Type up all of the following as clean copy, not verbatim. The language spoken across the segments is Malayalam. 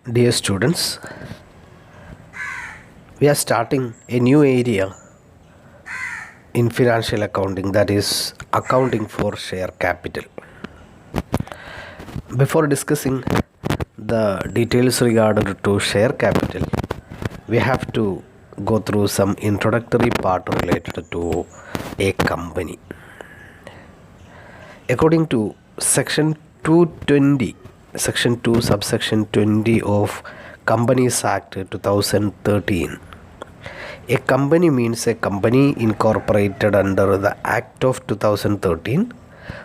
Dear students, we are starting a new area in financial accounting, that is accounting for share capital. Before discussing the details regarding to share capital, we have to go through some introductory part related to a company. According to section 220, section 2 subsection 20 of Companies Act 2013, a company means a company incorporated under the Act of 2013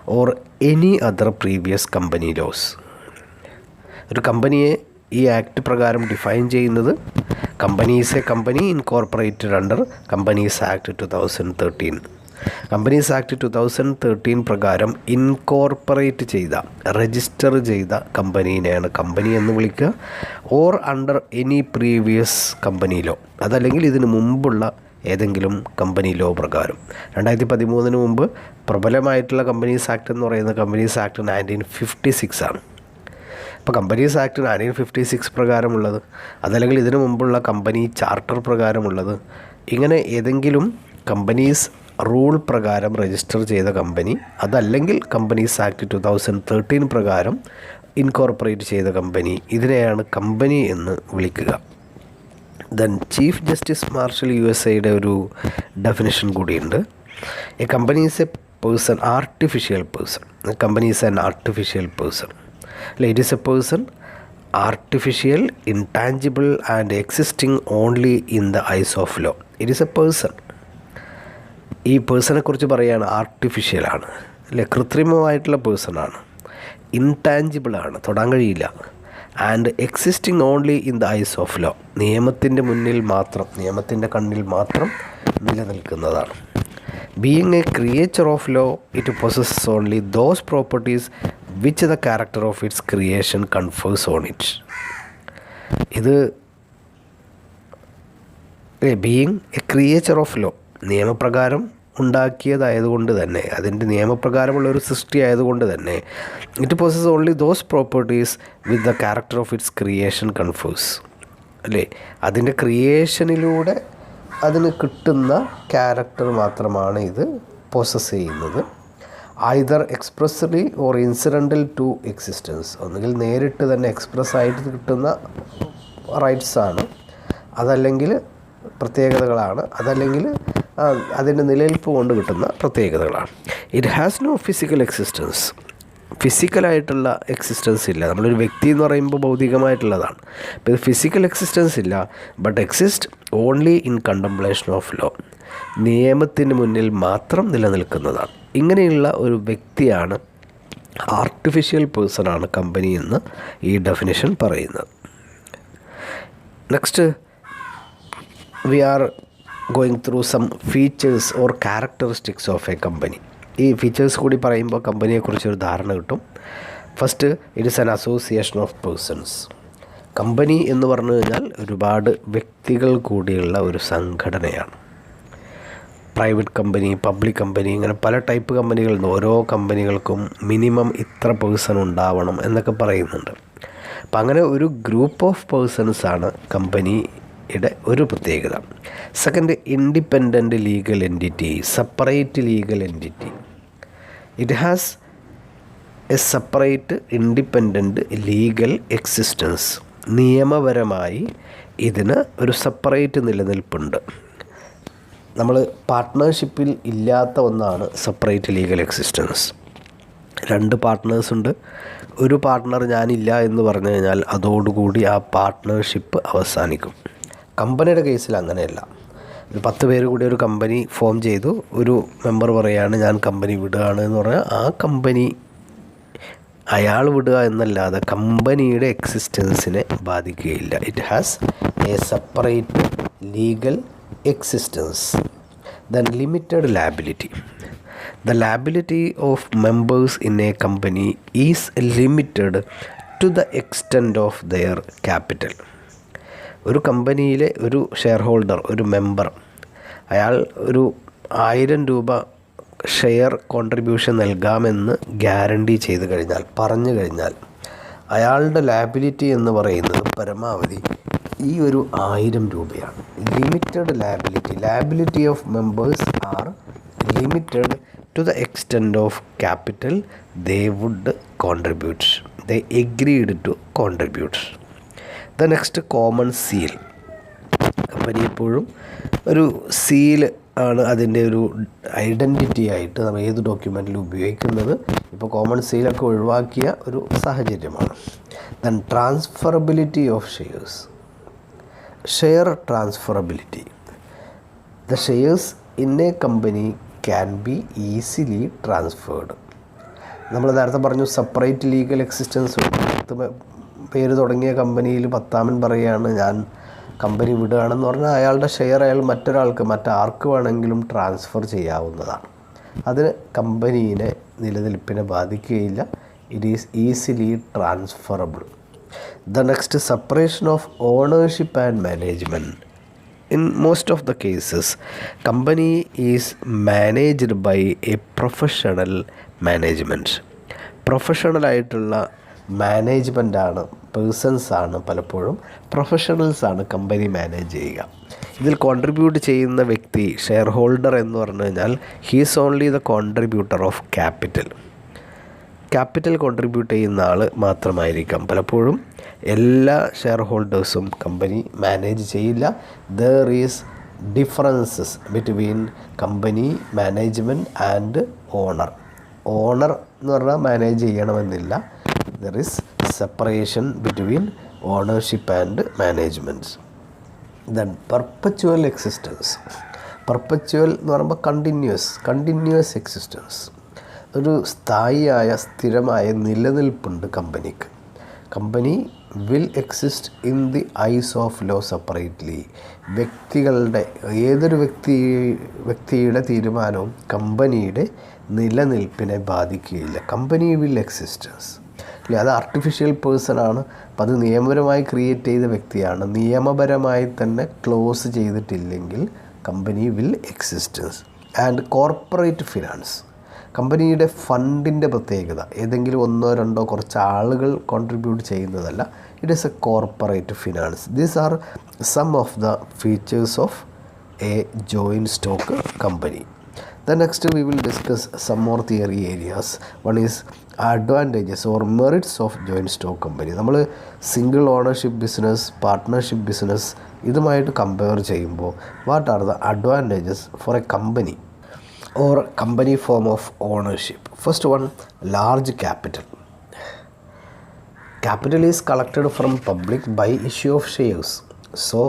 or any other previous company laws. ഒരു കമ്പനിയെ ഈ ആക്ട് പ്രകാരം ഡിഫൈൻ ചെയ്യുന്നത് company is A company incorporated under companies act 2013. Companies act 2013 പ്രകാരം ഇൻകോർപ്പറേറ്റ് ചെയ്ത രജിസ്റ്റർ ചെയ്ത കമ്പനീനെയാണ് കമ്പനി എന്ന് വിളിക്കുക. Or under any previous company law, അതല്ലെങ്കിൽ ഇതിന് മുമ്പുള്ള ഏതെങ്കിലും കമ്പനി ലോ പ്രകാരം. 2013 മുമ്പ് പ്രബലമായിട്ടുള്ള കമ്പനീസ് ആക്ട് എന്ന് പറയുന്നത് കമ്പനീസ് ആക്ട് 1956 ആണ്. അപ്പോൾ കമ്പനീസ് ആക്ട് 1956 പ്രകാരമുള്ളത്, അതല്ലെങ്കിൽ ഇതിനു മുമ്പുള്ള കമ്പനി ചാർട്ടർ പ്രകാരമുള്ളത്, ഇങ്ങനെ ഏതെങ്കിലും കമ്പനീസ് റൂൾ പ്രകാരം രജിസ്റ്റർ ചെയ്ത കമ്പനി, അതല്ലെങ്കിൽ കമ്പനീസ് ആക്ട് 2013 പ്രകാരം ഇൻകോർപ്പറേറ്റ് ചെയ്ത കമ്പനി, ഇതിനെയാണ് കമ്പനി എന്ന് വിളിക്കുക. Then chief justice Marshall USA ഒരു ഡെഫിനിഷൻ കൂടിയുണ്ട്. A company is a person, artificial person. Company is an artificial person. It is a person, artificial, intangible and existing only in the eyes of law. It is a person. ഈ പേഴ്സണെ കുറിച്ച് പറയുകയാണ്, ആർട്ടിഫിഷ്യലാണ്, അല്ലെ, കൃത്രിമമായിട്ടുള്ള പേഴ്സണാണ്, ഇൻടാഞ്ചിബിളാണ്, തൊടാൻ കഴിയില്ല, and existing only in the eyes of law, നിയമത്തിൻ്റെ മുന്നിൽ മാത്രം, നിയമത്തിൻ്റെ കണ്ണിൽ മാത്രം നിലനിൽക്കുന്നതാണ്. Being a creature of law, it possesses only those properties which the character of its creation confers on it. ഇത് being a creature of law, നിയമപ്രകാരം ഉണ്ടാക്കിയതായതുകൊണ്ട് തന്നെ, അതിൻ്റെ നിയമപ്രകാരമുള്ള ഒരു സൃഷ്ടി ആയതുകൊണ്ട് തന്നെ, it possess only those properties with the character of its creation confers, അല്ലേ, അതിൻ്റെ ക്രിയേഷനിലൂടെ അതിന് കിട്ടുന്ന ക്യാരക്ടർ മാത്രമാണ് ഇത് പോസസ് ചെയ്യുന്നത്. Either expressly or incidental to existence, ഒന്നുകിൽ നേരിട്ട് തന്നെ എക്സ്പ്രസ് ആയിട്ട് കിട്ടുന്ന റൈറ്റ്സാണ്, അതല്ലെങ്കിൽ പ്രത്യേകതകളാണ്, അതല്ലെങ്കിൽ അതിൻ്റെ നിലനിൽപ്പ് കൊണ്ട് കിട്ടുന്ന പ്രത്യേകതകളാണ്. It has no physical existence, ഫിസിക്കലായിട്ടുള്ള എക്സിസ്റ്റൻസ് ഇല്ല. നമ്മളൊരു വ്യക്തി എന്ന് പറയുമ്പോൾ ഭൗതികമായിട്ടുള്ളതാണ്. അപ്പോൾ ഇത് ഫിസിക്കൽ എക്സിസ്റ്റൻസ് ഇല്ല, but exist only in contemplation of law, നിയമത്തിന് മുന്നിൽ മാത്രം നിലനിൽക്കുന്നതാണ്. ഇങ്ങനെയുള്ള ഒരു വ്യക്തിയാണ്, ആർട്ടിഫിഷ്യൽ പേഴ്സണാണ് കമ്പനി എന്ന് ഈ ഡെഫിനിഷൻ പറയുന്നത്. Next we are going through some features or characteristics of a company. ഈ ഫീച്ചേഴ്സ് കൂടി പറയുമ്പോൾ കമ്പനിയെക്കുറിച്ചൊരു ധാരണ കിട്ടും. First, it is an association of persons. Company എന്ന് പറഞ്ഞു കഴിഞ്ഞാൽ ഒരുപാട് വ്യക്തികൾ കൂടിയുള്ള ഒരു സംഘടനയാണ്. പ്രൈവറ്റ് കമ്പനി, പബ്ലിക് കമ്പനി, ഇങ്ങനെ പല ടൈപ്പ് കമ്പനികളുണ്ട്. ഓരോ കമ്പനികൾക്കും മിനിമം ഇത്ര പേഴ്സൺ ഉണ്ടാവണം എന്നൊക്കെ പറയുന്നുണ്ട്. അപ്പം അങ്ങനെ ഒരു ഗ്രൂപ്പ് ഓഫ് പേഴ്സൺസാണ് കമ്പനിയുടെ ഒരു പ്രത്യേകത. Second, independent legal entity, separate legal entity. It has a separate independent legal existence. നിയമപരമായി ഇതിന് ഒരു സെപ്പറേറ്റ് നിലനിൽപ്പുണ്ട്. നമ്മൾ പാർട്ട്ണർഷിപ്പിൽ ഇല്ലാത്ത ഒന്നാണ് സെപ്പറേറ്റ് ലീഗൽ എക്സിസ്റ്റൻസ്. 2 പാർട്ട്നേഴ്സ് ഉണ്ട്, ഒരു പാർട്ട്ണർ ഞാനില്ല എന്ന് പറഞ്ഞു കഴിഞ്ഞാൽ അതോടുകൂടി ആ പാർട്ട്ണർഷിപ്പ് അവസാനിക്കും. കമ്പനിയുടെ കേസിൽ അങ്ങനെയല്ല. ഒരു 10 പേര് കൂടി ഒരു കമ്പനി ഫോം ചെയ്തു, ഒരു മെമ്പർ പറയുകയാണ് ഞാൻ കമ്പനി വിടുകയാണ് എന്ന് പറഞ്ഞാൽ ആ കമ്പനി അയാൾ വിടുക എന്നല്ലാതെ കമ്പനിയുടെ എക്സിസ്റ്റൻസിനെ ബാധിക്കുകയില്ല. It has a separate legal existence. Then limited liability. The liability of members in a company is limited to the extent of their capital. ഒരു കമ്പനിയിലെ ഒരു ഷെയർ ഹോൾഡർ, ഒരു മെമ്പർ, അയാൾ ഒരു 1000 രൂപ ഷെയർ കോൺട്രിബ്യൂഷൻ നൽകാമെന്ന് ഗ്യാരണ്ടി ചെയ്ത് കഴിഞ്ഞാൽ, പറഞ്ഞു കഴിഞ്ഞാൽ, അയാളുടെ ലാബിലിറ്റി എന്ന് പറയുന്നത് പരമാവധി ഈ ഒരു 1000 രൂപയാണ്. Limited liability of members are limited to the extent of capital they would contribute, they agreed to contribute. The next common seal. Company എപ്പോഴും ഒരു സീല് ആണ് അതിൻ്റെ ഒരു ഐഡൻറ്റിറ്റി ആയിട്ട് നമ്മൾ ഏത് ഡോക്യുമെൻറ്റിലും ഉപയോഗിക്കുന്നത്. ഇപ്പോൾ കോമൺ സീലൊക്കെ ഒഴിവാക്കിയ ഒരു സാഹചര്യമാണ്. Then transferability of shares. Share transferability. The shares in A company can be easily transferred. നമ്മൾ നേരത്തെ പറഞ്ഞു സെപ്പറേറ്റ് ലീഗൽ എക്സിസ്റ്റൻസ് ഉണ്ട്. 10 പേര് തുടങ്ങിയ കമ്പനിയിൽ 10ാമൻ പറയുകയാണ് ഞാൻ കമ്പനി വിടുകയാണെന്ന് പറഞ്ഞാൽ അയാളുടെ ഷെയർ അയാൾ മറ്റാർക്ക് വേണമെങ്കിലും ട്രാൻസ്ഫർ ചെയ്യാവുന്നതാണ്. അതിന് കമ്പനീനെ നിലനിൽപ്പിനെ ബാധിക്കുകയില്ല. It is easily transferable. The next separation of ownership and management. In most of the cases company is managed by a professional management. പ്രൊഫഷണലായിട്ടുള്ള മാനേജ്മെൻറ്റാണ്, പേഴ്സൺസാണ്, പലപ്പോഴും പ്രൊഫഷണൽസാണ് കമ്പനി മാനേജ് ചെയ്യുക. ഇതിൽ കോൺട്രിബ്യൂട്ട് ചെയ്യുന്ന വ്യക്തി ഷെയർ ഹോൾഡർ എന്ന് പറഞ്ഞു കഴിഞ്ഞാൽ he's only the contributor of capital contribute ചെയ്യുന്ന ആൾ മാത്രമായിരിക്കാം. പലപ്പോഴും എല്ലാ ഷെയർ ഹോൾഡേഴ്സും കമ്പനി മാനേജ് ചെയ്യില്ല. There is differences between company management and owner എന്ന് പറഞ്ഞാൽ മാനേജ് ചെയ്യണമെന്നില്ല. There is separation between ownership and management. Then perpetual existence. Perpetual എന്ന് പറയുമ്പോൾ കണ്ടിന്യൂസ് എക്സിസ്റ്റൻസ്. ഒരു സ്ഥായിയായ സ്ഥിരമായ നിലനിൽപ്പുണ്ട് കമ്പനിക്ക്. Company will exist in the eyes of law separately. ഏതൊരു വ്യക്തിയുടെ തീരുമാനവും കമ്പനിയുടെ നിലനിൽപ്പിനെ ബാധിക്കുകയില്ല. കമ്പനി വിൽ എക്സിസ്റ്റൻസ് അല്ലേ, അത് ആർട്ടിഫിഷ്യൽ പേഴ്സൺ ആണ്. അപ്പം അത് നിയമപരമായി ക്രിയേറ്റ് ചെയ്ത വ്യക്തിയാണ്. നിയമപരമായി തന്നെ ക്ലോസ് ചെയ്തിട്ടില്ലെങ്കിൽ company will existence. And corporate finance. കമ്പനിയുടെ ഫണ്ടിൻ്റെ പ്രത്യേകത ഏതെങ്കിലും 1 2 കുറച്ച് ആളുകൾ കോൺട്രിബ്യൂട്ട് ചെയ്യുന്നതല്ല. It is a corporate finance. These are some of the features of a joint stock company. Then next we will discuss some more theory areas. One is advantages or merits of joint stock company. നമ്മൾ single ownership business, partnership business ഇതുമായിട്ട് കമ്പയർ ചെയ്യുമ്പോൾ what are the advantages for a company or company form of ownership? First one, large capital. Capital is collected from public by issue of shares, so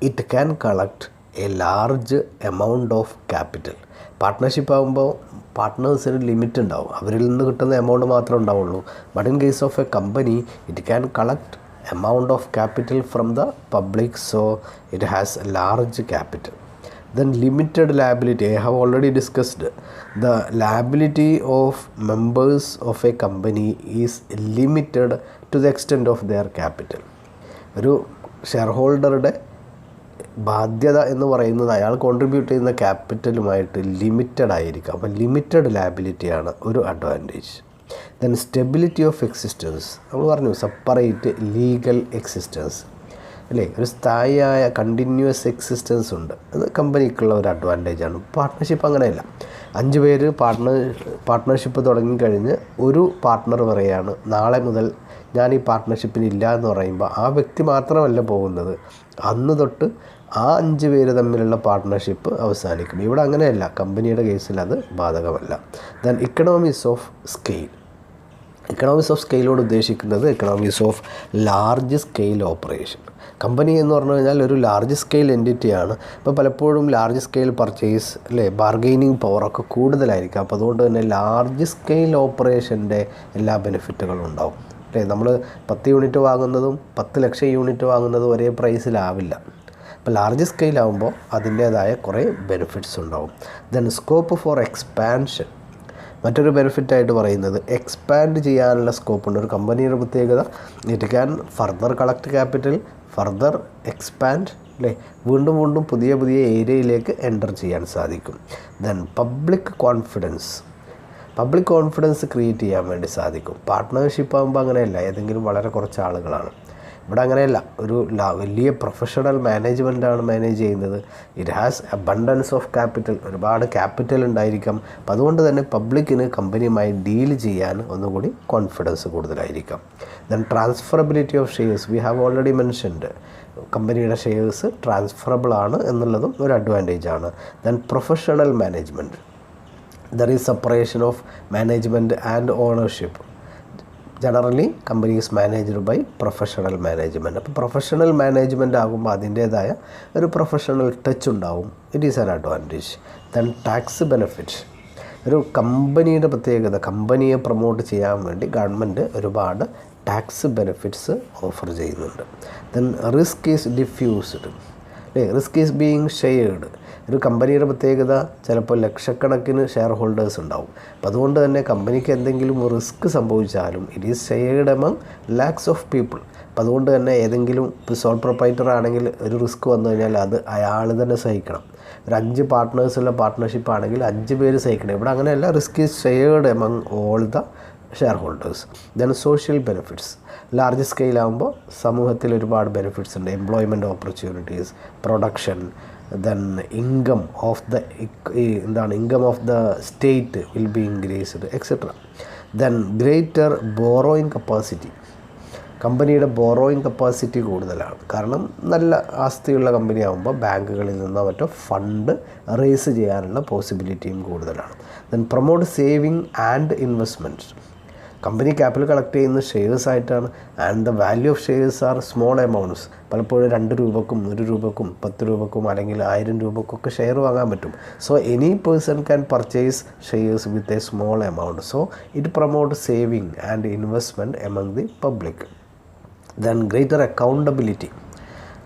it can collect a large amount of capital. Partnership ആകുമ്പോൾ പാർട്ട്നേഴ്സിന് ലിമിറ്റ് ഉണ്ടാവും, അവരിൽ നിന്ന് കിട്ടുന്ന എമൗണ്ട് മാത്രമേ ഉണ്ടാവുള്ളൂ. But in case of a company it can collect amount of capital from the public, so it has a large capital. Then limited liability, I have already discussed. The liability of members of a company is limited to the extent of their capital. ഒരു ഷെയർ ഹോൾഡറുടെ ബാധ്യത എന്ന് പറയുന്നത് അയാൾ കോൺട്രിബ്യൂട്ട് ചെയ്യുന്ന ക്യാപിറ്റലുമായിട്ട് ലിമിറ്റഡ് ആയിരിക്കും. അപ്പോൾ ലിമിറ്റഡ് ലാബിലിറ്റിയാണ് ഒരു advantage. Then stability of existence, നമ്മൾ പറഞ്ഞു സെപ്പറേറ്റ് ലീഗൽ എക്സിസ്റ്റൻസ് അല്ലേ, ഒരു സ്ഥായിയായ കണ്ടിന്യൂസ് എക്സിസ്റ്റൻസ് ഉണ്ട്. അത് കമ്പനിക്കുള്ള ഒരു അഡ്വാൻറ്റേജാണ്. പാർട്ട്ണർഷിപ്പ് അങ്ങനെയല്ല. 5 പേര് പാർട്ട്ണർഷിപ്പ് തുടങ്ങിക്കഴിഞ്ഞ് ഒരു പാർട്ട്ണർ പറയുകയാണ് നാളെ മുതൽ ഞാൻ ഈ പാർട്ട്ണർഷിപ്പിന് ഇല്ല എന്ന് പറയുമ്പോൾ ആ വ്യക്തി മാത്രമല്ല പോകുന്നത്, അന്ന് തൊട്ട് ആ 5 പേര് തമ്മിലുള്ള പാർട്ട്ണർഷിപ്പ് അവസാനിക്കും. ഇവിടെ അങ്ങനെയല്ല, കമ്പനിയുടെ കേസിൽ അത് ബാധകമല്ല. ദെൻ ഇക്കണോമീസ് ഓഫ് സ്കെയിൽ. ഇക്കണോമീസ് ഓഫ് സ്കെയിലോട് ഉദ്ദേശിക്കുന്നത് economies of large scale operation. Company എന്ന് പറഞ്ഞു കഴിഞ്ഞാൽ ഒരു ലാർജ് സ്കെയിൽ എൻറ്റിറ്റിയാണ്. അപ്പോൾ പലപ്പോഴും ലാർജ് സ്കെയിൽ പർച്ചേസ് അല്ലേ, ബാർഗെയിനിങ് പവറൊക്കെ കൂടുതലായിരിക്കും. അപ്പോൾ അതുകൊണ്ട് തന്നെ ലാർജ് സ്കെയിൽ ഓപ്പറേഷൻ്റെ എല്ലാ ബെനിഫിറ്റുകളും ഉണ്ടാവും അല്ലേ. നമ്മൾ 10 യൂണിറ്റ് വാങ്ങുന്നതും 10 ലക്ഷം യൂണിറ്റ് വാങ്ങുന്നതും ഒരേ പ്രൈസിലാവില്ല. അപ്പോൾ ലാർജ് സ്കെയിലാവുമ്പോൾ അതിൻ്റേതായ കുറേ ബെനിഫിറ്റ്സ് ഉണ്ടാവും. ദെൻ സ്കോപ്പ് ഫോർ എക്സ്പാൻഷൻ, മറ്റൊരു ബെനിഫിറ്റായിട്ട് പറയുന്നത് എക്സ്പാൻഡ് ചെയ്യാനുള്ള സ്കോപ്പുണ്ട്. ഒരു കമ്പനിയുടെ പ്രത്യേകത it can further collect capital, further expand അല്ലേ, വീണ്ടും പുതിയ ഏരിയയിലേക്ക് എൻ്റർ ചെയ്യാൻ സാധിക്കും. Then public confidence. Public confidence create ചെയ്യാൻ വേണ്ടി സാധിക്കും. പാർട്ട്ണർഷിപ്പ് ആകുമ്പോൾ അങ്ങനെയല്ല, ഏതെങ്കിലും വളരെ കുറച്ച് ആളുകളാണ്. ഇവിടെ അങ്ങനെയല്ല, ഒരു വലിയ പ്രൊഫഷണൽ മാനേജ്മെൻറ്റാണ് മാനേജ് ചെയ്യുന്നത്. It has abundance of capital, ഒരുപാട് ക്യാപിറ്റൽ ഉണ്ടായിരിക്കാം. അപ്പം അതുകൊണ്ട് തന്നെ പബ്ലിക്കിന് കമ്പനിയുമായി ഡീൽ ചെയ്യാൻ ഒന്നുകൂടി കോൺഫിഡൻസ് കൂടുതലായിരിക്കാം. Then transferability of shares, we have already mentioned. കമ്പനിയുടെ ഷെയർസ് ട്രാൻസ്ഫറബിൾ ആണ് എന്നുള്ളതും ഒരു അഡ്വാൻറ്റേജ് ആണ്. Then professional management, there is separation of management and ownership. Generally company is managed by professional management. അപ്പോൾ പ്രൊഫഷണൽ മാനേജ്മെൻറ്റ് ആകുമ്പോൾ അതിൻ്റേതായ ഒരു പ്രൊഫഷണൽ ടച്ച് ഉണ്ടാവും. It is an advantage. Then tax benefit, ഒരു കമ്പനിയുടെ പ്രത്യേകത, കമ്പനിയെ പ്രൊമോട്ട് ചെയ്യാൻ വേണ്ടി ഗവൺമെൻറ് ഒരുപാട് ടാക്സ് ബെനിഫിറ്റ്സ് ഓഫർ ചെയ്യുന്നുണ്ട്. ദെൻ റിസ്ക് ഈസ് ഡിഫ്യൂസ്ഡ്, അല്ലേ, റിസ്ക് ഈസ് ബീയിങ് ഷെയർഡ്. ഒരു കമ്പനിയുടെ പ്രത്യേകത ചിലപ്പോൾ ലക്ഷക്കണക്കിന് ഷെയർ ഹോൾഡേഴ്സ് ഉണ്ടാവും. അപ്പോൾ അതുകൊണ്ട് തന്നെ കമ്പനിക്ക് എന്തെങ്കിലും റിസ്ക് സംഭവിച്ചാലും it is shared among lakhs of people. അപ്പോൾ അതുകൊണ്ട് തന്നെ ഏതെങ്കിലും ഇപ്പോൾ സോൾ പ്രൊപ്പറൈറ്റർ ആണെങ്കിൽ ഒരു റിസ്ക് വന്നു കഴിഞ്ഞാൽ അത് അയാൾ തന്നെ സഹിക്കണം. ഒരു 5 പാർട്ട്നേഴ്സുള്ള പാർട്ട്ണർഷിപ്പ് ആണെങ്കിൽ 5 പേര് സഹിക്കണം. ഇവിടെ അങ്ങനെയല്ല, risk is shared among all the share holders. Then social benefits, large സ്കെയിലാകുമ്പോൾ സമൂഹത്തിൽ ഒരുപാട് ബെനിഫിറ്റ്സ് ഉണ്ട്. Employment opportunities, production, then income of the state will be increased etcetera. Then greater borrowing capacity, കമ്പനിയുടെ ബോറോയിങ് കപ്പാസിറ്റി കൂടുതലാണ്. കാരണം നല്ല ആസ്തിയുള്ള കമ്പനി ആകുമ്പോൾ ബാങ്കുകളിൽ നിന്നോ മറ്റോ ഫണ്ട് റേസ് ചെയ്യാനുള്ള പോസിബിലിറ്റിയും കൂടുതലാണ്. Then promote saving and investment, company capital collect ചെയ്യുന്ന ഷെയർസ് ആയിട്ടാണ്. And the value of shares are small amounts. പലപ്പോഴും 2 രൂപക്കും 1 രൂപക്കും 10 രൂപക്കും അല്ലെങ്കിൽ 1000 രൂപക്കൊക്കെ ഷെയർ വാങ്ങാൻ പറ്റും. So any person can purchase shares with a small amount. So it promote saving and investment among the public. Then greater accountability,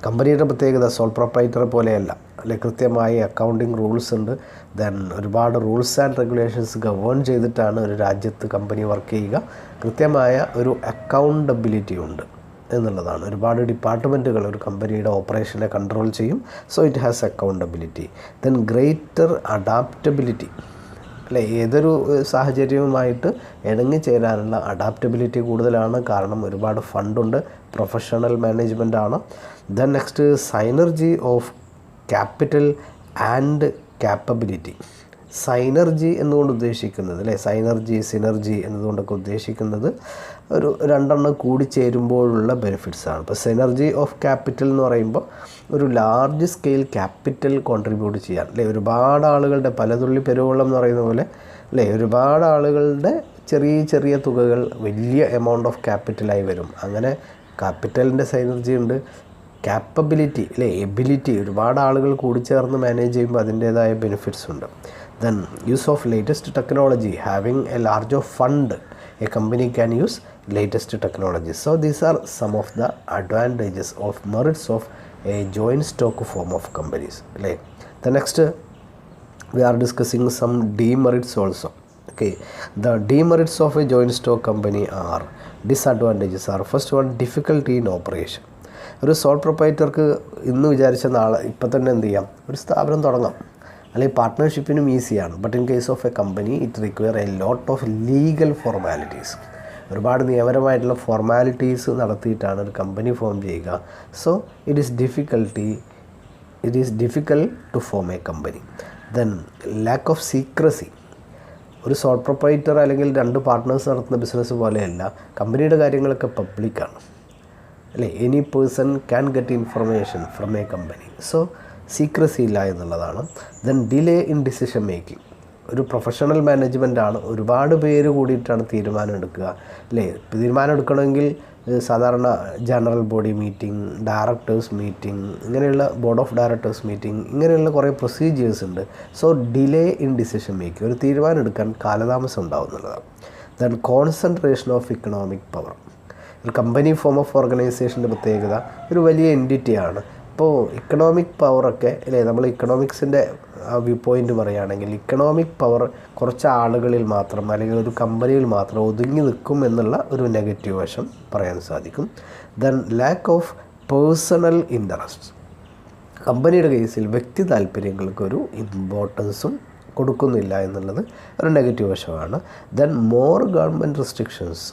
കമ്പനിയുടെ പ്രത്യേകത സോൾ പ്രൊപ്പറൈറ്റർ പോലെയല്ല, അല്ലെ, കൃത്യമായി അക്കൗണ്ടിങ് റൂൾസ് ഉണ്ട്. ദെൻ ഒരുപാട് റൂൾസ് ആൻഡ് റെഗുലേഷൻസ് ഗവേൺ ചെയ്തിട്ടാണ് ഒരു രാജ്യത്ത് കമ്പനി വർക്ക് ചെയ്യുക. കൃത്യമായ ഒരു അക്കൗണ്ടബിലിറ്റി ഉണ്ട് എന്നുള്ളതാണ്. ഒരുപാട് ഡിപ്പാർട്ട്മെൻറ്റുകൾ ഒരു കമ്പനിയുടെ ഓപ്പറേഷനെ കൺട്രോൾ ചെയ്യും. So it has accountability. Then greater adaptability, അല്ലേ, ഏതൊരു സാഹചര്യവുമായിട്ട് ഇണങ്ങിച്ചേരാനുള്ള അഡാപ്റ്റബിലിറ്റി കൂടുതലാണ്. കാരണം ഒരുപാട് ഫണ്ടുണ്ട്, പ്രൊഫഷണൽ മാനേജ്മെൻ്റ് ആണ്. Then next synergy of capital and capability. Synergy എന്നുകൊണ്ട് ഉദ്ദേശിക്കുന്നത്, അല്ലേ, സിനർജി എന്നതുകൊണ്ടൊക്കെ ഉദ്ദേശിക്കുന്നത് ഒരു 2 എണ്ണം കൂടി ചേരുമ്പോഴുള്ള ബെനിഫിറ്റ്സ് ആണ്. ഇപ്പോൾ സിനർജി ഓഫ് ക്യാപിറ്റൽ എന്ന് പറയുമ്പോൾ ഒരു ലാർജ് സ്കെയിൽ ക്യാപിറ്റൽ കോൺട്രിബ്യൂട്ട് ചെയ്യാൻ, അല്ലേ, ഒരുപാട് ആളുകളുടെ പലതുള്ളി പെരുവെള്ളം എന്ന് പറയുന്ന പോലെ, അല്ലേ, ഒരുപാട് ആളുകളുടെ ചെറിയ ചെറിയ തുകകൾ വലിയ എമൗണ്ട് ഓഫ് ക്യാപിറ്റലായി വരും. അങ്ങനെ ക്യാപിറ്റലിൻ്റെ സൈനർജി ഉണ്ട്. ക്യാപ്പബിലിറ്റി, അല്ലേ, എബിലിറ്റി, ഒരുപാട് ആളുകൾ കൂടിച്ചേർന്ന് മാനേജ് ചെയ്യുമ്പോൾ അതിൻ്റേതായ ബെനിഫിറ്റ്സ് ഉണ്ട്. Then use of latest technology, having A large of fund, A company can use latest technologies. So these are some of the advantages of merits of a joint stock form of companies. Like the next we are discussing some demerits also. Okay, the demerits of a joint stock company are, disadvantages are, first one, difficulty in operation. ഒരു സോൾ പ്രൊപ്പറൈറ്റർക്ക് ഇന്ന് വിചാരിച്ച നാളെ ഇപ്പം തന്നെ എന്ത് ചെയ്യാം, ഒരു സ്ഥാപനം തുടങ്ങാം, അല്ലെങ്കിൽ പാർട്ട്ണർഷിപ്പിനും ഈസിയാണ്. But in case of a company it require a lot of legal formalities. ഒരുപാട് നിയമപരമായിട്ടുള്ള ഫോർമാലിറ്റീസ് നടത്തിയിട്ടാണ് ഒരു കമ്പനി ഫോം ചെയ്യുക. So it is difficult to form a company. Then lack of secrecy. ഒരു സോൾ പ്രൊപ്പറൈറ്റർ അല്ലെങ്കിൽ 2 പാർട്ട്നേഴ്സ് നടത്തുന്ന ബിസിനസ് പോലെയല്ല, കമ്പനിയുടെ കാര്യങ്ങളൊക്കെ പബ്ലിക്കാണ്, അല്ലേ, any person can get information from a company. So secrecy ഇല്ല എന്നുള്ളതാണ്. Then delay in decision making. ഒരു പ്രൊഫഷണൽ മാനേജ്മെൻറ്റാണ്, ഒരുപാട് പേര് കൂടിയിട്ടാണ് തീരുമാനം എടുക്കുക, അല്ലേ. തീരുമാനം എടുക്കണമെങ്കിൽ സാധാരണ general body meeting, directors meeting, ഇങ്ങനെയുള്ള ബോർഡ് ഓഫ് ഡയറക്ടേഴ്സ് മീറ്റിംഗ്, ഇങ്ങനെയുള്ള കുറേ പ്രൊസീജിയേഴ്സ് ഉണ്ട്. So delay in decision making, ഒരു തീരുമാനം എടുക്കാൻ കാലതാമസം ഉണ്ടാവുന്നുള്ളതാണ്. Then concentration of economic power. ഒരു കമ്പനി ഫോം ഓഫ് ഓർഗനൈസേഷൻ്റെ പ്രത്യേകത ഒരു വലിയ എൻറ്റിറ്റിയാണ്. ഇപ്പോൾ ഇക്കണോമിക് പവറൊക്കെ, അല്ലേ, നമ്മൾ ഇക്കണോമിക്സിൻ്റെ വ്യൂ പോയിൻ്റ് പറയുകയാണെങ്കിൽ ഇക്കണോമിക് പവർ കുറച്ച് ആളുകളിൽ മാത്രം അല്ലെങ്കിൽ ഒരു കമ്പനിയിൽ മാത്രം ഒതുങ്ങി നിൽക്കും എന്നുള്ള ഒരു നെഗറ്റീവ് വശം പറയാൻ സാധിക്കും. Then lack of personal interest. കമ്പനിയുടെ കേസിൽ വ്യക്തി താല്പര്യങ്ങൾക്കൊരു ഇമ്പോർട്ടൻസും കൊടുക്കുന്നില്ല എന്നുള്ളത് ഒരു നെഗറ്റീവ് വശമാണ്. Then more government restrictions,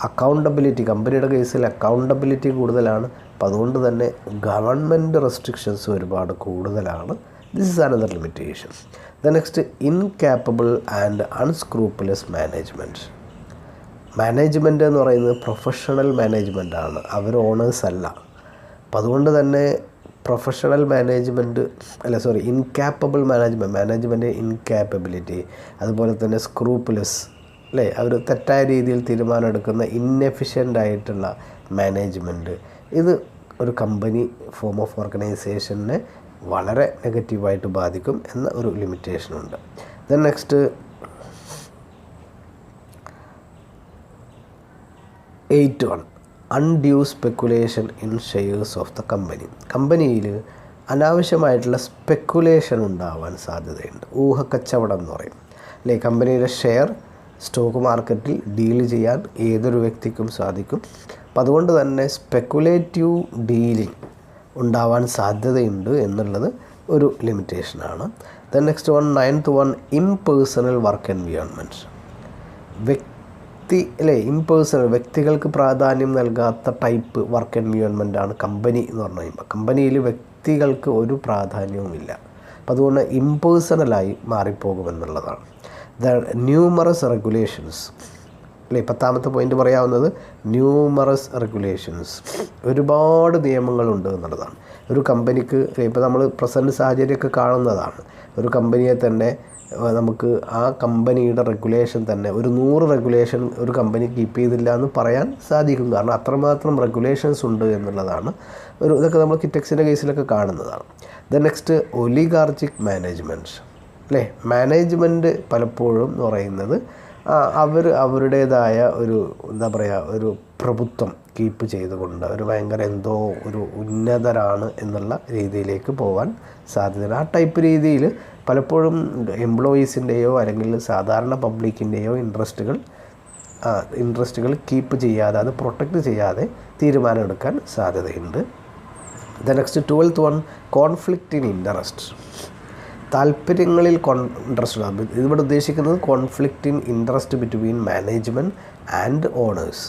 accountability, കമ്പനിയുടെ കേസിൽ അക്കൗണ്ടബിലിറ്റി കൂടുതലാണ്. അപ്പം അതുകൊണ്ട് തന്നെ ഗവൺമെൻറ് റെസ്ട്രിക്ഷൻസ് ഒരുപാട് കൂടുതലാണ്. This is another limitation. The next, incapable and unscrupulous management. Management എന്ന് പറയുന്നത് പ്രൊഫഷണൽ മാനേജ്മെൻറ്റാണ്, അവർ ഓണേഴ്സ് അല്ല. അപ്പം അതുകൊണ്ട് തന്നെ പ്രൊഫഷണൽ മാനേജ്മെൻറ്റ് ഇൻകാപ്പബിൾ മാനേജ്മെൻറ്റ് ഇൻകാപ്പബിലിറ്റി, അതുപോലെ തന്നെ സ്ക്രൂപ്പുലസ് അല്ലേ, അവർ തെറ്റായ രീതിയിൽ തീരുമാനമെടുക്കുന്ന ഇന്നെഫിഷ്യൻ്റ് ആയിട്ടുള്ള മാനേജ്മെൻറ്റ്, ഇത് ഒരു കമ്പനി ഫോം ഓഫ് ഓർഗനൈസേഷനെ വളരെ നെഗറ്റീവായിട്ട് ബാധിക്കും എന്ന ഒരു ലിമിറ്റേഷനുണ്ട്. Then next 8.1 undue speculation in shares of the company. കമ്പനിയിൽ അനാവശ്യമായിട്ടുള്ള സ്പെക്കുലേഷൻ ഉണ്ടാവാൻ സാധ്യതയുണ്ട്. ഊഹക്കച്ചവടം എന്ന് പറയും അല്ലേ. കമ്പനിയുടെ ഷെയർ സ്റ്റോക്ക് മാർക്കറ്റിൽ ഡീൽ ചെയ്യാൻ ഏതൊരു വ്യക്തിക്കും സാധിക്കും. അപ്പം അതുകൊണ്ട് തന്നെ സ്പെക്കുലേറ്റീവ് ഡീലിംഗ് ഉണ്ടാവാൻ സാധ്യതയുണ്ട് എന്നുള്ളത് ഒരു ലിമിറ്റേഷനാണ്. Then next 9th impersonal work environment. Impersonal, വ്യക്തികൾക്ക് പ്രാധാന്യം നൽകാത്ത ടൈപ്പ് വർക്ക് എൻവയോൺമെൻറ്റാണ് കമ്പനി എന്ന് പറഞ്ഞു കഴിയുമ്പോൾ. കമ്പനിയിൽ വ്യക്തികൾക്ക് ഒരു പ്രാധാന്യവുമില്ല. അപ്പോൾ അതുകൊണ്ട് ഇംപേഴ്സണലായി മാറിപ്പോകുമെന്നുള്ളതാണ്. ദ ന്യൂമറസ് റെഗുലേഷൻസ് അല്ലേ, 10th പോയിൻ്റ് പറയാവുന്നത് ന്യൂമറസ് റെഗുലേഷൻസ്, ഒരുപാട് നിയമങ്ങളുണ്ട് എന്നുള്ളതാണ്. ഒരു കമ്പനിക്ക് ഇപ്പോൾ നമ്മൾ പ്രസൻറ്റ് സാഹചര്യമൊക്കെ കാണുന്നതാണ്. ഒരു കമ്പനിയെ തന്നെ നമുക്ക് ആ കമ്പനിയുടെ റെഗുലേഷൻ തന്നെ ഒരു 100 റെഗുലേഷൻ ഒരു കമ്പനി കീപ്പ് ചെയ്തില്ല എന്ന് പറയാൻ സാധിക്കും. കാരണം അത്രമാത്രം റെഗുലേഷൻസ് ഉണ്ട് എന്നുള്ളതാണ്. ഇതൊക്കെ നമ്മൾ കിറ്റക്സിൻ്റെ കേസിലൊക്കെ കാണുന്നതാണ്. ദ നെക്സ്റ്റ് ഒലിഗാർച്ചിക് മാനേജ്മെൻറ്റ് അല്ലേ. മാനേജ്മെൻറ്റ് പലപ്പോഴും എന്ന് പറയുന്നത് അവരുടേതായ ഒരു പ്രഭുത്വം കീപ്പ് ചെയ്തുകൊണ്ട് ഒരു ഭയങ്കര ഒരു ഉന്നതരാണ് എന്നുള്ള രീതിയിലേക്ക് പോകാൻ സാധ്യതയുണ്ട്. ആ ടൈപ്പ് രീതിയിൽ പലപ്പോഴും എംപ്ലോയീസിൻ്റെയോ അല്ലെങ്കിൽ സാധാരണ പബ്ലിക്കിൻ്റെയോ ഇൻട്രസ്റ്റുകൾ കീപ്പ് ചെയ്യാതെ, അത് പ്രൊട്ടക്റ്റ് ചെയ്യാതെ തീരുമാനമെടുക്കാൻ സാധ്യതയുണ്ട്. The next 12th conflict in interest. താല്പര്യങ്ങളിൽ ഇൻട്രസ്റ്റ് ആണ് ഇവിടെ ഉദ്ദേശിക്കുന്നത്. Conflict in interest between management and owners.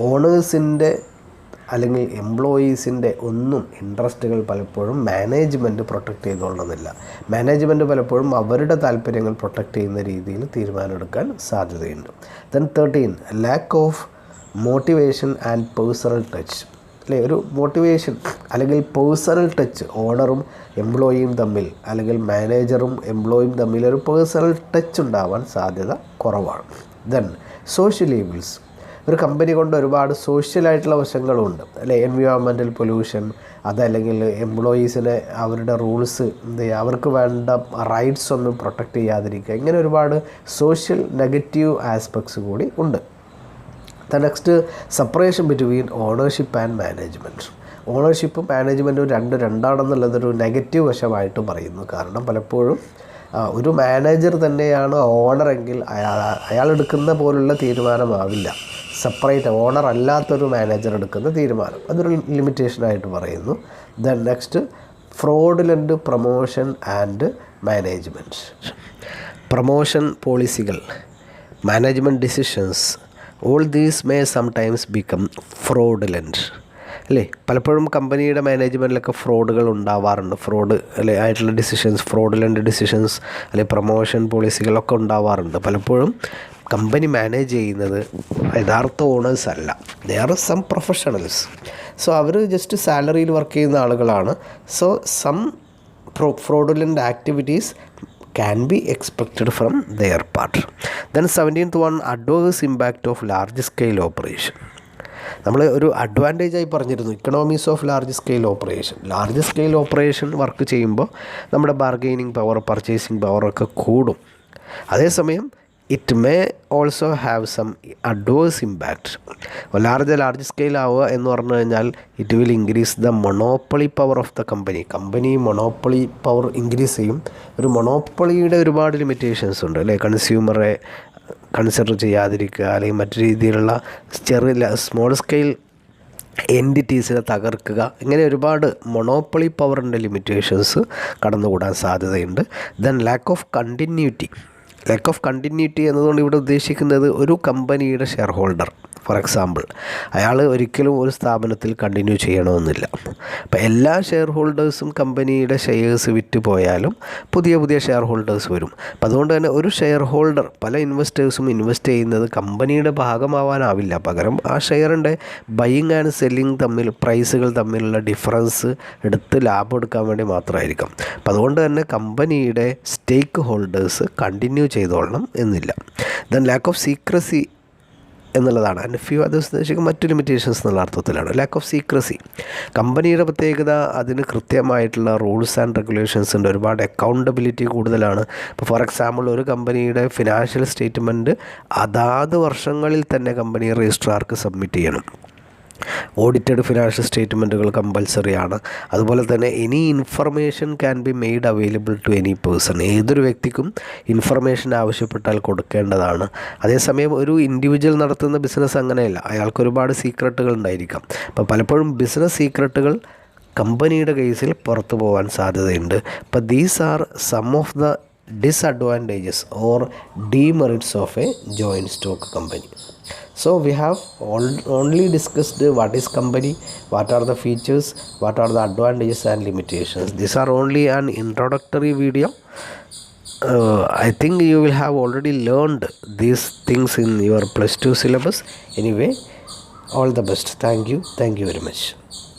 ഓണേഴ്സിൻ്റെ അല്ലെങ്കിൽ എംപ്ലോയീസിൻ്റെ ഒന്നും ഇൻട്രസ്റ്റുകൾ പലപ്പോഴും മാനേജ്മെൻറ്റ് പ്രൊട്ടക്റ്റ് ചെയ്തുകൊള്ളുന്നില്ല. മാനേജ്മെൻറ്റ് പലപ്പോഴും അവരുടെ താല്പര്യങ്ങൾ പ്രൊട്ടക്റ്റ് ചെയ്യുന്ന രീതിയിൽ തീരുമാനമെടുക്കാൻ സാധ്യതയുണ്ട്. Then 13 lack of motivation and personal touch അല്ലേ. ഒരു മോട്ടിവേഷൻ അല്ലെങ്കിൽ പേഴ്സണൽ ടച്ച്, ഓണറും എംപ്ലോയിയും തമ്മിൽ അല്ലെങ്കിൽ മാനേജറും എംപ്ലോയിയും തമ്മിൽ ഒരു പേഴ്സണൽ ടച്ച് ഉണ്ടാവാൻ സാധ്യത കുറവാണ്. Then social evils. ഒരു കമ്പനി കൊണ്ട് ഒരുപാട് സോഷ്യലായിട്ടുള്ള വശങ്ങളുണ്ട് അല്ലേ. എൻവയോൺമെൻറ്റൽ പൊല്യൂഷൻ, അതല്ലെങ്കിൽ എംപ്ലോയീസിനെ അവരുടെ റൂൾസ് അവർക്ക് വേണ്ട റൈറ്റ്സ് ഒന്നും പ്രൊട്ടക്റ്റ് ചെയ്യാതിരിക്കുക, ഇങ്ങനെ ഒരുപാട് സോഷ്യൽ നെഗറ്റീവ് ആസ്പെക്ട്സ് കൂടി ഉണ്ട്. The next separation between ownership and management. ഓണർഷിപ്പും മാനേജ്മെൻറ്റും രണ്ടാണെന്നുള്ളതൊരു നെഗറ്റീവ് വശമായിട്ട് പറയുന്നു. കാരണം പലപ്പോഴും ഒരു മാനേജർ തന്നെയാണ് ഓണറെങ്കിൽ അയാൾ എടുക്കുന്ന പോലുള്ള തീരുമാനമാവില്ല സെപ്പറേറ്റ് ഓണർ അല്ലാത്തൊരു മാനേജർ എടുക്കുന്ന തീരുമാനം. അതൊരു ലിമിറ്റേഷനായിട്ട് പറയുന്നു. Then next fraudulent promotion and management. Promotion പോളിസികൾ, management decisions, all these may sometimes become fraudulent അല്ലേ. പലപ്പോഴും കമ്പനിയുടെ മാനേജ്മെൻറ്റിലൊക്കെ ഫ്രോഡുകൾ ഉണ്ടാവാറുണ്ട്. ആയിട്ടുള്ള ഡിസിഷൻസ്, ഫ്രോഡുലൻ്റ് ഡിസിഷൻസ് അല്ലെങ്കിൽ പ്രൊമോഷൻ പോളിസികളൊക്കെ ഉണ്ടാവാറുണ്ട്. പലപ്പോഴും കമ്പനി മാനേജ് ചെയ്യുന്നത് യഥാർത്ഥ ഓണേഴ്സ് അല്ല, they are some professionals. So അവർ ജസ്റ്റ് സാലറിയിൽ വർക്ക് ചെയ്യുന്ന ആളുകളാണ്. So some fraudulent activities can be expected from their part. Then 17th adverse impact of large scale operation. നമ്മൾ ഒരു അഡ്വാൻറ്റേജായി പറഞ്ഞിരുന്നു economies of large scale operation. Large scale operation work ചെയ്യുമ്പോൾ നമ്മുടെ ബാർഗെയിനിങ് പവർ, പർച്ചേസിങ് പവറൊക്കെ കൂടും. അതേസമയം it may also have some adverse impact. Large scale ആവുക എന്ന് പറഞ്ഞു കഴിഞ്ഞാൽ it will increase the monopoly power of the company monopoly power increase ചെയ്യും. ഒരു മൊണോപ്പൊളിയുടെ ഒരുപാട് ലിമിറ്റേഷൻസ് ഉണ്ട് അല്ലേ. കൺസ്യൂമറെ കൺസിഡർ ചെയ്യാതിരിക്കുക അല്ലെങ്കിൽ മറ്റു രീതിയിലുള്ള സ്മോൾ സ്കെയിൽ എൻറ്റിറ്റീസിനെ തകർക്കുക, ഇങ്ങനെ ഒരുപാട് മൊണോപ്പൊളി പവറിൻ്റെ ലിമിറ്റേഷൻസ് കടന്നുകൂടാൻ സാധ്യതയുണ്ട്. ദെൻ ലാക്ക് ഓഫ് കണ്ടിന്യൂറ്റി എന്നതുകൊണ്ട് ഇവിടെ ഉദ്ദേശിക്കുന്നത് ഒരു കമ്പനിയുടെ ഷെയർ ഹോൾഡർ, ഫോർ എക്സാമ്പിൾ അയാൾ ഒരിക്കലും ഒരു സ്ഥാപനത്തിൽ കണ്ടിന്യൂ ചെയ്യണമെന്നില്ല. അപ്പോൾ എല്ലാ ഷെയർ ഹോൾഡേഴ്സും കമ്പനിയുടെ ഷെയർസ് വിറ്റ് പോയാലും പുതിയ ഷെയർ ഹോൾഡേഴ്സ് വരും. അപ്പോൾ അതുകൊണ്ട് തന്നെ ഒരു ഷെയർ ഹോൾഡർ, പല ഇൻവെസ്റ്റേഴ്സും ഇൻവെസ്റ്റ് ചെയ്യുന്നത് കമ്പനിയുടെ ഭാഗമാവാനാവില്ല, പകരം ആ ഷെയറിൻ്റെ ബൈയിങ് ആൻഡ് സെല്ലിങ് പ്രൈസുകൾ തമ്മിലുള്ള ഡിഫറൻസ് എടുത്ത് ലാഭം എടുക്കാൻ വേണ്ടി മാത്രമായിരിക്കും. അപ്പോൾ അതുകൊണ്ട് തന്നെ കമ്പനിയുടെ സ്റ്റേക്ക് ഹോൾഡേഴ്സ് കണ്ടിന്യൂ ചെയ്തോളണം എന്നില്ല. ദെൻ ലാക്ക് ഓഫ് സീക്രസി എന്നുള്ളതാണ്. ആൻഡ് ഫ്യൂ അത് ഉദ്ദേശിക്കും മറ്റു ലിമിറ്റേഷൻസ് എന്നുള്ള അർത്ഥത്തിലാണ്. ലാക്ക് ഓഫ് സീക്രസി, കമ്പനിയുടെ പ്രത്യേകത അതിന് കൃത്യമായിട്ടുള്ള റൂൾസ് ആൻഡ് റെഗുലേഷൻസ് ഉണ്ട്, ഒരുപാട് അക്കൗണ്ടബിലിറ്റി കൂടുതലാണ്. ഇപ്പോൾ ഫോർ എക്സാമ്പിൾ ഒരു കമ്പനിയുടെ ഫിനാൻഷ്യൽ സ്റ്റേറ്റ്മെൻറ്റ് അതാത് വർഷങ്ങളിൽ തന്നെ കമ്പനി രജിസ്ട്രാർക്ക് സബ്മിറ്റ് ചെയ്യണം. ഓഡിറ്റഡ് ഫിനാൻഷ്യൽ സ്റ്റേറ്റ്മെൻറ്റുകൾ കമ്പൽസറി ആണ്. അതുപോലെ തന്നെ any information can be made available to any person, ഏതൊരു വ്യക്തിക്കും ഇൻഫർമേഷൻ ആവശ്യപ്പെട്ടാൽ കൊടുക്കേണ്ടതാണ്. അതേസമയം ഒരു ഇൻഡിവിജ്വൽ നടത്തുന്ന ബിസിനസ് അങ്ങനെയല്ല, അയാൾക്ക് ഒരുപാട് സീക്രട്ടുകൾ ഉണ്ടായിരിക്കാം. അപ്പോൾ പലപ്പോഴും ബിസിനസ് സീക്രട്ടുകൾ കമ്പനിയുടെ കേസിൽ പുറത്തു പോകാൻ സാധ്യതയുണ്ട്. അപ്പോൾ these are some of the disadvantages or demerits of a joint stock company. So we have only discussed what is company, what are the features, what are the advantages and limitations. These are only an introductory video. I think you will have already learned these things in your +2 syllabus. Anyway, all the best. Thank you very much.